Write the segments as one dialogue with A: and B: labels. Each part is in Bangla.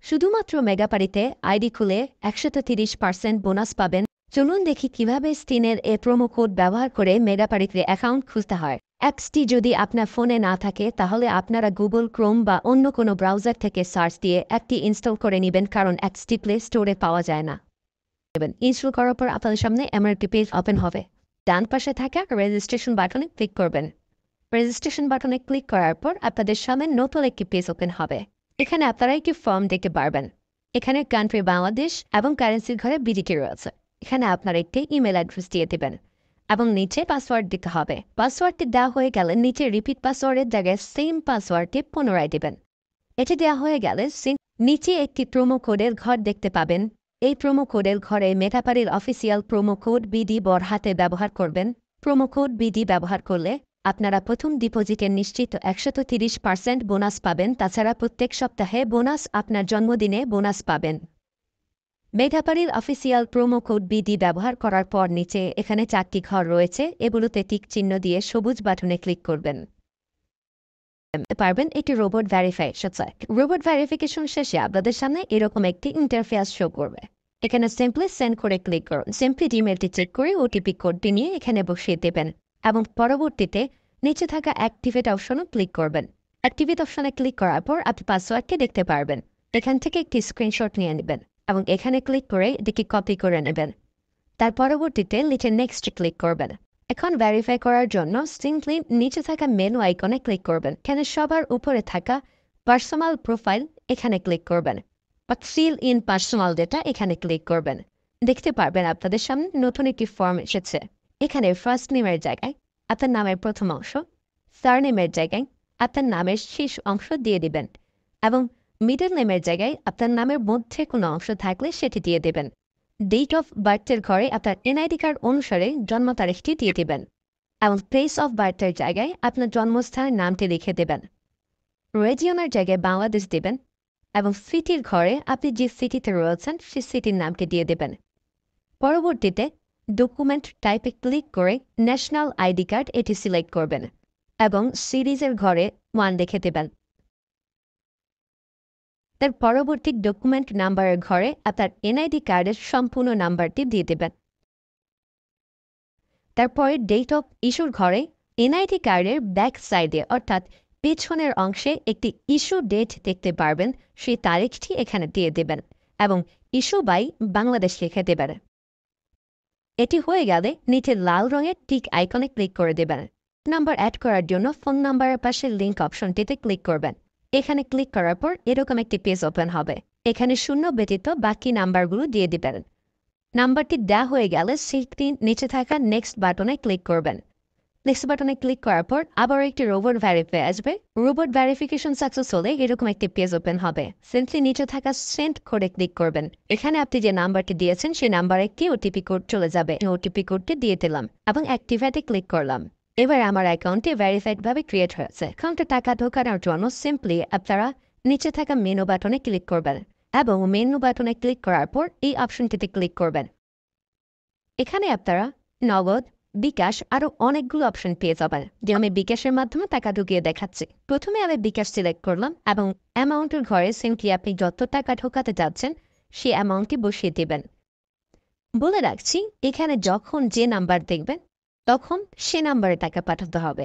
A: শুধুমাত্র মেগাপারিতে আইডি খুলে 130% বোনাস পাবেন। চলুন দেখি কিভাবে স্ক্রিনের এ প্রোমো কোড ব্যবহার করে মেগাপারিতে অ্যাকাউন্ট খুলতে হয়। অ্যাপসটি যদি আপনার ফোনে না থাকে তাহলে আপনারা গুগল ক্রোম বা অন্য কোনো ব্রাউজার থেকে সার্চ দিয়ে অ্যাপটি ইনস্টল করে নেবেন, কারণ অ্যাপসটি প্লে স্টোরে পাওয়া যায় না। ইনস্টল করার পর আপনাদের সামনে এমন একটি পেজ ওপেন হবে। ডান পাশে থাকা রেজিস্ট্রেশন বাটনে ক্লিক করবেন। রেজিস্ট্রেশন বাটনে ক্লিক করার পর আপনাদের সামনে নতুন একটি পেজ ওপেন হবে। এখানে আপনারা একটি ফর্ম দেখতে পারবেন। এখানে কান্ট্রি বাংলাদেশ এবং কারেন্সির ঘরে বিডিটি রয়েছে। এখানে আপনারা একটি ইমেল অ্যাড্রেস দিয়ে দেবেন এবং নিচে পাসওয়ার্ড দিতে হবে। পাসওয়ার্ডটি দেওয়া হয়ে গেলে নিচে রিপিট পাসওয়ার্ডের জায়গায় সেম পাসওয়ার্ডটি পুনরায় দেবেন। এটি দেওয়া হয়ে গেলে নিচে একটি প্রোমো কোডের ঘর দেখতে পাবেন। এই প্রোমো কোডের ঘরে মেগাপারির অফিসিয়াল প্রোমো কোড বিডি বড় হাতে ব্যবহার করবেন। প্রোমো কোড বিডি ব্যবহার করলে আপনারা প্রথম ডিপোজিটে নিশ্চিত 130% বোনাস পাবেন। তাছাড়া প্রত্যেক সপ্তাহে বোনাস, আপনার জন্মদিনে বোনাস পাবেন। মেগাপারির অফিসিয়াল প্রোমো কোড বিডি ব্যবহার করার পর নিচে এখানে 4টি ঘর রয়েছে, এগুলোতে টিক চিহ্ন দিয়ে সবুজ বাটনে ক্লিক করবেন। পারবেন এটি রোবট ভেরিফিকেশন। রোবট ভেরিফিকেশন শেষে আপনাদের সামনে এরকম একটি ইন্টারফেস শো করবে। এখানে সিম্পলি সেন্ড করে ক্লিক করুন। সিম্পলি জিমেলটি চেক করে ওটিপি কোডটি নিয়ে এখানে বসিয়ে দেবেন এবং পরবর্তীতে নিচে থাকা অ্যাক্টিভেট অপশনে ক্লিক করবেন। অ্যাক্টিভেট অপশনে ক্লিক করার পর আপনি পাসওয়ার্ডটি দেখতে পারবেন। এখান থেকে একটি স্ক্রিনশট নিয়ে নেবেন এবং এখানে ক্লিক করে এটিকে কপি করে নেবেন। তার পরবর্তীতে নিচে নেক্সট ক্লিক করবেন। এখন ভেরিফাই করার জন্য সিম্পলি নিচে থাকা মেনু আইকনে ক্লিক করবেন। এখানে সবার উপরে থাকা পার্সোনাল প্রোফাইল এখানে ক্লিক করবেন বা ফিল ইন পার্সোনাল ডেটা এখানে ক্লিক করবেন। দেখতে পারবেন আপনাদের সামনে নতুন একটি ফর্ম এসেছে। এখানে ফার্স্ট নেমের জায়গায় আপনার নামের প্রথম অংশ, সারনেমের জায়গায় আপনার নামের শেষ অংশ দিয়ে দিবেন এবং মিডল নেমের জায়গায় আপনার নামের মধ্যে কোনো অংশ থাকলে সেটি দিয়ে দেবেন। ডেট অফ বার্থের ঘরে আপনার এনআইডি কার্ড অনুসারে জন্ম তারিখটি দিয়ে দেবেন এবং প্লেস অফ বার্থের জায়গায় আপনার জন্মস্থানের নামটি লিখে দেবেন। রিজিয়নের জায়গায় বাংলাদেশ দেবেন এবং সিটির ঘরে আপনি যে সিটিতে রয়েছেন সেই সিটির নামটি দিয়ে দেবেন। পরবর্তীতে ডকুমেন্ট টাইপে ক্লিক করে ন্যাশনাল আইডি কার্ড এটি সিলেক্ট করবেন এবং সিরিজের ঘরে 1 লিখে দেবেন। তার পরবর্তী ডকুমেন্ট নাম্বারের ঘরে আপনার এনআইডি কার্ডের সম্পূর্ণ নাম্বারটি দিয়ে দেবেন। তারপরে ডেট অফ ইস্যুর ঘরে এনআইডি কার্ডের ব্যাক সাইডে অর্থাৎ পেছনের অংশে একটি ইস্যু ডেট দেখতে পারবেন, সেই তারিখটি এখানে দিয়ে দেবেন এবং ইস্যু বাই বাংলাদেশ লিখে দেবেন। এটি হয়ে গেলে নিচে লাল রঙের টিক আইকনে ক্লিক করে দেবেন। নাম্বার অ্যাড করার জন্য ফোন নাম্বারের পাশে লিঙ্ক অপশনটিতে ক্লিক করবেন। এখানে ক্লিক করার পর এরকম একটি পেজ ওপেন হবে। এখানে শূন্য ব্যতীত বাকি নাম্বারগুলো দিয়ে দিবেন। নাম্বারটি দেওয়া হয়ে গেলে সেটি নিচে থাকা নেক্সট বাটনে ক্লিক করবেন। নেক্সট বাটনে ক্লিক করার পর আবার একটি রোবট ভেরিফাই আসবে। রোবট ভেরিফিকেশন সাকসেস হলে এরকম একটি পেজ ওপেন হবে। সিম্পলি নিচে থাকা সেন্ড কোডে ক্লিক করবেন। এখানে আপনি যে নাম্বারটি দিয়েছেন সেই নাম্বারে একটি ওটিপি কোড চলে যাবে। ওটিপি কোডটি দিয়ে দিলাম এবং অ্যাক্টিভেটে ক্লিক করলাম। এবার আমার অ্যাকাউন্টটি ভেরিফাইডভাবে ক্রিয়েট হয়েছে। অ্যাকাউন্টে টাকা ঢোকানোর জন্য সিম্পলি আপনারা নিচে থাকা মেনু বাটনে ক্লিক করবেন এবং মেনু বাটনে ক্লিক করার পর এই অপশনটিতে ক্লিক করবেন। এখানে আপনারা নগদ, বিকাশ আরও অনেকগুলো অপশন পেয়ে যাবেন। যে আমি বিকাশের মাধ্যমে টাকা ঢুকিয়ে দেখাচ্ছি। প্রথমে আমি বিকাশ সিলেক্ট করলাম এবং অ্যামাউন্টের ঘরে সিম্পলি আপনি যত টাকা ঢোকাতে যাচ্ছেন সেই অ্যামাউন্টটি বসিয়ে দেবেন। বলে রাখছি, এখানে যখন যে নাম্বার দেখবেন তখন সে নাম্বারে টাকা পাঠাতে হবে।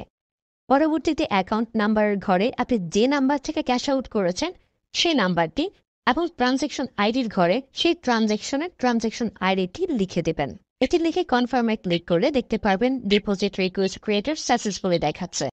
A: পরবর্তীতে অ্যাকাউন্ট নাম্বারের ঘরে আপনি যে নাম্বার থেকে ক্যাশ আউট করেছেন সেই নাম্বারটি এবং ট্রানজ্যাকশন আইডির ঘরে সেই ট্রানজ্যাকশন আইডিটি লিখে দেবেন। এটি লিখে কনফার্মে ক্লিক করলে দেখতে পারবেন ডিপোজিট রিকোয়েস্ট ক্রিয়েটেড সাকসেসফুলি দেখাচ্ছে।